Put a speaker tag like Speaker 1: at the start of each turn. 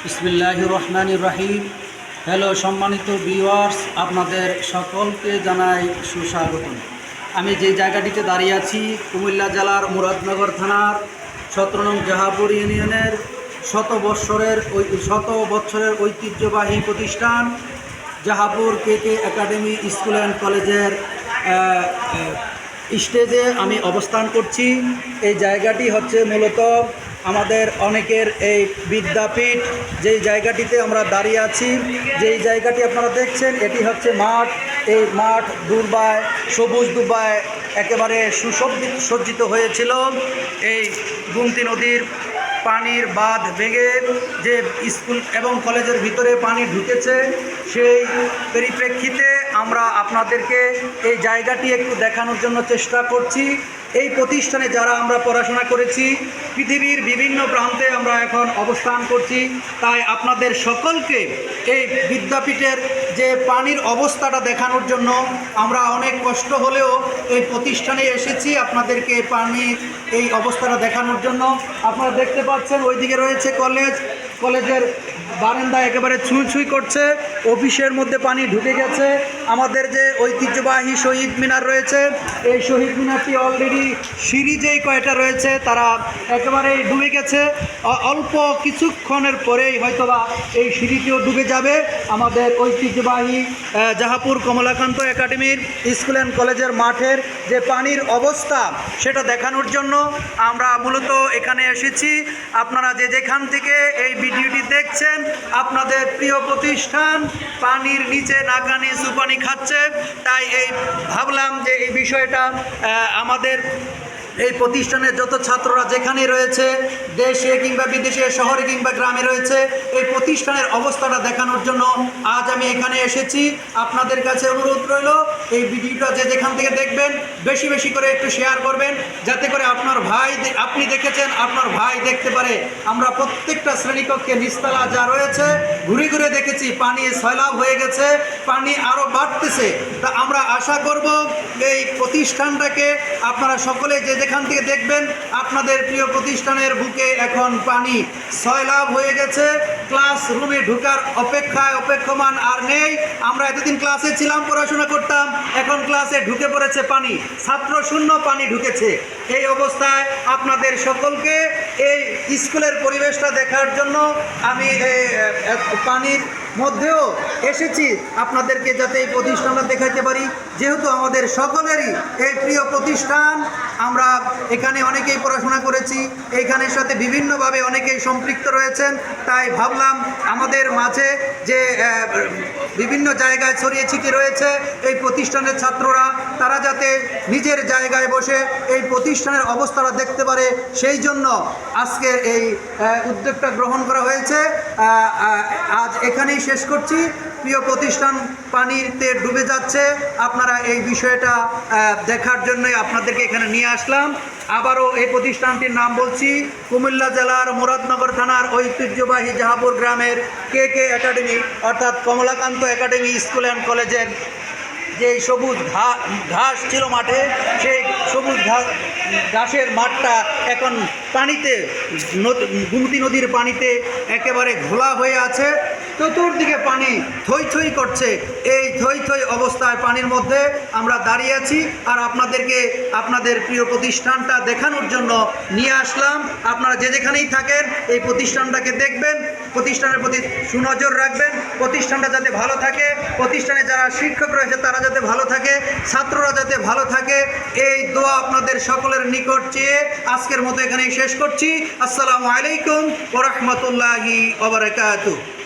Speaker 1: বিসমিল্লাহির রহমানির রহিম। হ্যালো সম্মানিত ভিউয়ার্স, আপনাদের সকলকে জানাই সুস্বাগত। আমি যে জায়গাটিতে দাঁড়িয়ে আছি কুমিল্লা জেলার মুরাদনগর থানার 17 নং জাহাপুর ইউনিয়নের শত বছরের ঐতিহ্যবাহী প্রতিষ্ঠান জাহাপুর কেকে একাডেমি স্কুল অ্যান্ড কলেজের স্টেজে আমি অবস্থান করছি। এই জায়গাটি হচ্ছে মূলত আমাদের অনেকের এই বিদ্যাপীঠ। যেই জায়গাটিতে আমরা দাঁড়িয়ে আছি, যেই জায়গাটি আপনারা দেখছেন, এটি হচ্ছে মাঠ। এই মাঠ দুর্বায় সবুজ দুর্বায় একেবারে সুসজ্জিত হয়েছিল। এই গুমতি নদীর পানির বাঁধ ভেঙে যে স্কুল এবং কলেজের ভিতরে পানি ঢুকেছে, সেই পরিপ্রেক্ষিতে আমরা আপনাদেরকে এই জায়গাটি একটু দেখানোর জন্য চেষ্টা করছি। এই প্রতিষ্ঠানে যারা আমরা পড়াশোনা করেছি, পৃথিবীর বিভিন্ন প্রান্তে আমরা এখন অবস্থান করছি, তাই আপনাদের সকলকে এই বিদ্যাপীঠের যে পানির অবস্থাটা দেখানোর জন্য আমরা অনেক কষ্ট হলেও এই প্রতিষ্ঠানে এসেছি আপনাদেরকে পানির এই অবস্থাটা দেখানোর জন্য। আপনারা দেখতে পাচ্ছেন ওইদিকে রয়েছে কলেজের বারান্দা একেবারে ছুঁই করছে, অফিসের মধ্যে পানি ঢুকে গেছে। আমাদের যে ঐতিহ্যবাহী শহীদ মিনার রয়েছে, এই শহীদ মিনারটি অলরেডি সিঁড়ি যেই কয়টা রয়েছে তারা একেবারেই ডুবে গেছে। অল্প কিছুক্ষণের পরেই হয়তোবা এই সিঁড়িটিও ডুবে যাবে। আমাদের ঐতিহ্যবাহী জাহাপুর কমলাকান্ত একাডেমির স্কুল অ্যান্ড কলেজের মাঠের যে পানির অবস্থা সেটা দেখানোর জন্য আমরা মূলত এখানে এসেছি। আপনারা যেখান থেকে এই ভিডিওটি দেখছেন, আপনাদের প্রিয় প্রতিষ্ঠান পানির নিচে নাকানি সুপানি খাচ্ছে, তাই এই ভাবলাম যে এই বিষয়টা আমাদের এই প্রতিষ্ঠানের যত ছাত্ররা যেখানে রয়েছে, দেশে কিংবা বিদেশে, শহরে কিংবা গ্রামে রয়েছে, এই প্রতিষ্ঠানের অবস্থাটা দেখানোর জন্য আজ আমি এখানে এসেছি। আপনাদের কাছে অনুরোধ রইল, এই ভিডিওটা যেখান থেকে দেখবেন বেশি বেশি করে একটু শেয়ার করবেন, যাতে করে আপনার ভাই, আপনি দেখেছেন আপনার ভাই দেখতে পারে। আমরা প্রত্যেকটা শ্রেণীকক্ষে নিচতলা যা রয়েছে ঘুরে ঘুরে দেখেছি, পানি সয়লাভ হয়ে গেছে, পানি আরও বাড়তেছে। তা আমরা আশা করব এই প্রতিষ্ঠানটাকে আপনারা সকলে যেখান থেকে দেখবেন, আপনাদের প্রিয় প্রতিষ্ঠানের বুকে এখন পানি সয়লাভ হয়ে গেছে। ক্লাসরুমে ঢোকার অপেক্ষমান আর নেই। আমরা এতদিন ক্লাসে ছিলাম, পড়াশোনা করতাম, এখন ক্লাসে ঢুকে পড়েছে পানি, ছাত্র শূন্য পানি ঢুকেছে। এই অবস্থায় আপনাদের সকলকে এই স্কুলের পরিবেশটা দেখার জন্য আমি পানির মধ্যেও এসেছি আপনাদেরকে, যাতে এই প্রতিষ্ঠানটা দেখাতে পারি। যেহেতু আমাদের সকলেরই এই প্রিয় প্রতিষ্ঠান, আমরা এখানে অনেকেই পড়াশোনা করেছি, এইখানের সাথে বিভিন্নভাবে অনেকেই সম্পৃক্ত রয়েছেন, তাই ভাবলাম আমাদের মাঝে যে বিভিন্ন জায়গায় ছড়িয়ে ছিটিয়ে রয়েছে এই প্রতিষ্ঠানের ছাত্ররা, তারা যাতে নিজের জায়গায় বসে এই প্রতিষ্ঠানের অবস্থাটা দেখতে পারে, সেই জন্য আজকের এই উদ্যোগটা গ্রহণ করা হয়েছে। আজ এখানেই শেষ করছি। প্রিয় প্রতিষ্ঠান পানিতে ডুবে যাচ্ছে, আপনারা এই বিষয়টা দেখার জন্যই আপনাদেরকে এখানে নিয়ে আসলাম। আবারও এই প্রতিষ্ঠানটির নাম বলছি, কুমিল্লা জেলার মুরাদনগর থানার ঐতিহ্যবাহী জাহাপুর গ্রামের কেকে একাডেমি, অর্থাৎ কমলাকান্ত একাডেমি স্কুল অ্যান্ড কলেজের যে সবুজ ঘাস ছিল মাঠে, সেই সবুজ ঘাসের মাঠটা এখন পানিতে, গুমতি নদীর পানিতে একেবারে ঘোলা হয়ে আছে। চতুর্দিকে পানি থই করছে। এই থই অবস্থায় পানির মধ্যে আমরা দাঁড়িয়ে আছি, আর আপনাদেরকে আপনাদের প্রিয় প্রতিষ্ঠানটা দেখানোর জন্য নিয়ে আসলাম। আপনারা যেখানেই থাকেন এই প্রতিষ্ঠানটাকে দেখবেন, প্রতিষ্ঠানের প্রতি সুনজর রাখবেন, প্রতিষ্ঠানটা যাতে ভালো থাকে, প্রতিষ্ঠানে যারা শিক্ষক রয়েছে তারা যাতে ভালো থাকে, ছাত্ররা যাতে ভালো থাকে, এই দোয়া আপনাদের সকলের নিকট চেয়ে আজকের মতো এখানেই শেষ করছি। আসসালামু আলাইকুম ওয়া রাহমাতুল্লাহি ওয়া বারাকাতুহু।